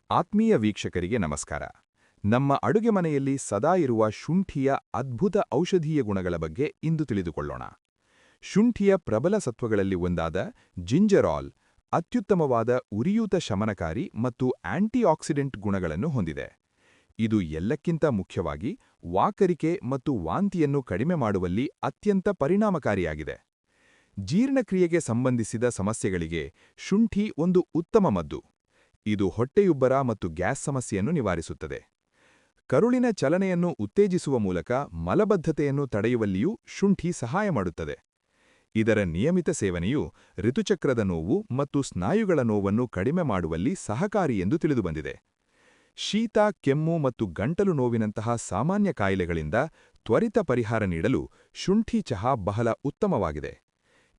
ಆತ್ಮೀಯ ವೀಕ್ಷಕರಿಗೆ ನಮಸ್ಕಾರ. ನಮ್ಮ ಅಡುಗೆ ಮನೆಯಲ್ಲಿ ಸದಾ ಇರುವ ಶುಂಠಿಯ ಅದ್ಭುತ ಔಷಧೀಯ ಗುಣಗಳ ಬಗ್ಗೆ ಇಂದು ತಿಳಿದುಕೊಳ್ಳೋಣ. ಶುಂಠಿಯ ಪ್ರಬಲ ಸತ್ವಗಳಲ್ಲಿ ಒಂದಾದ ಜಿಂಜರಾಲ್ ಅತ್ಯುತ್ತಮವಾದ ಉರಿಯೂತ ಶಮನಕಾರಿ ಮತ್ತು ಆಂಟಿಆಕ್ಸಿಡೆಂಟ್ ಗುಣಗಳನ್ನು ಹೊಂದಿದೆ. ಇದು ಎಲ್ಲಕ್ಕಿಂತ ಮುಖ್ಯವಾಗಿ ವಾಕರಿಕೆ ಮತ್ತು ವಾಂತಿಯನ್ನು ಕಡಿಮೆ ಮಾಡುವಲ್ಲಿ ಅತ್ಯಂತ ಪರಿಣಾಮಕಾರಿಯಾಗಿದೆ. ಜೀರ್ಣಕ್ರಿಯೆಗೆ ಸಂಬಂಧಿಸಿದ ಸಮಸ್ಯೆಗಳಿಗೆ ಶುಂಠಿ ಒಂದು ಉತ್ತಮ ಮದ್ದು. ಇದು ಹೊಟ್ಟೆಯುಬ್ಬರ ಮತ್ತು ಗ್ಯಾಸ್ ಸಮಸ್ಯೆಯನ್ನು ನಿವಾರಿಸುತ್ತದೆ. ಕರುಳಿನ ಚಲನೆಯನ್ನು ಉತ್ತೇಜಿಸುವ ಮೂಲಕ ಮಲಬದ್ಧತೆಯನ್ನು ತಡೆಯುವಲ್ಲಿಯೂ ಶುಂಠಿ ಸಹಾಯ ಮಾಡುತ್ತದೆ. ಇದರ ನಿಯಮಿತ ಸೇವನೆಯು ಋತುಚಕ್ರದ ನೋವು ಮತ್ತು ಸ್ನಾಯುಗಳ ನೋವನ್ನು ಕಡಿಮೆ ಮಾಡುವಲ್ಲಿ ಸಹಕಾರಿ ಎಂದು ತಿಳಿದುಬಂದಿದೆ. ಶೀತ, ಕೆಮ್ಮು ಮತ್ತು ಗಂಟಲು ನೋವಿನಂತಹ ಸಾಮಾನ್ಯ ಕಾಯಿಲೆಗಳಿಂದ ತ್ವರಿತ ಪರಿಹಾರ ನೀಡಲು ಶುಂಠಿ ಚಹಾ ಬಹಳ ಉತ್ತಮವಾಗಿದೆ.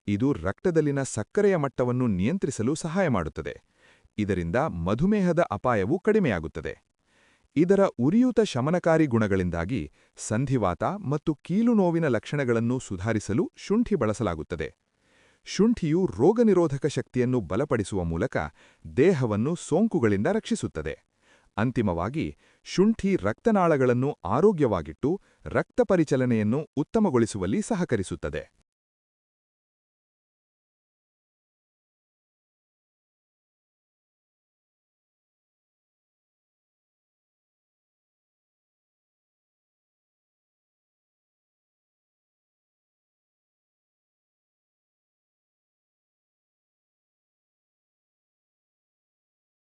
ಇದು ರಕ್ತದಲ್ಲಿನ ಸಕ್ಕರೆಯ ಮಟ್ಟವನ್ನು ನಿಯಂತ್ರಿಸಲು ಸಹಾಯ ಮಾಡುತ್ತದೆ. ಇದರಿಂದ ಮಧುಮೇಹದ ಅಪಾಯವೂ ಕಡಿಮೆಯಾಗುತ್ತದೆ. ಇದರ ಉರಿಯೂತ ಶಮನಕಾರಿ ಗುಣಗಳಿಂದಾಗಿ ಸಂಧಿವಾತ ಮತ್ತು ಕೀಲು ನೋವಿನ ಲಕ್ಷಣಗಳನ್ನು ಸುಧಾರಿಸಲು ಶುಂಠಿ ಬಳಸಲಾಗುತ್ತದೆ. ಶುಂಠಿಯು ರೋಗನಿರೋಧಕ ಶಕ್ತಿಯನ್ನು ಬಲಪಡಿಸುವ ಮೂಲಕ ದೇಹವನ್ನು ಸೋಂಕುಗಳಿಂದ ರಕ್ಷಿಸುತ್ತದೆ. ಅಂತಿಮವಾಗಿ, ಶುಂಠಿ ರಕ್ತನಾಳಗಳನ್ನು ಆರೋಗ್ಯವಾಗಿಟ್ಟು ರಕ್ತ ಪರಿಚಲನೆಯನ್ನು ಉತ್ತಮಗೊಳಿಸುವಲ್ಲಿ ಸಹಕರಿಸುತ್ತದೆ.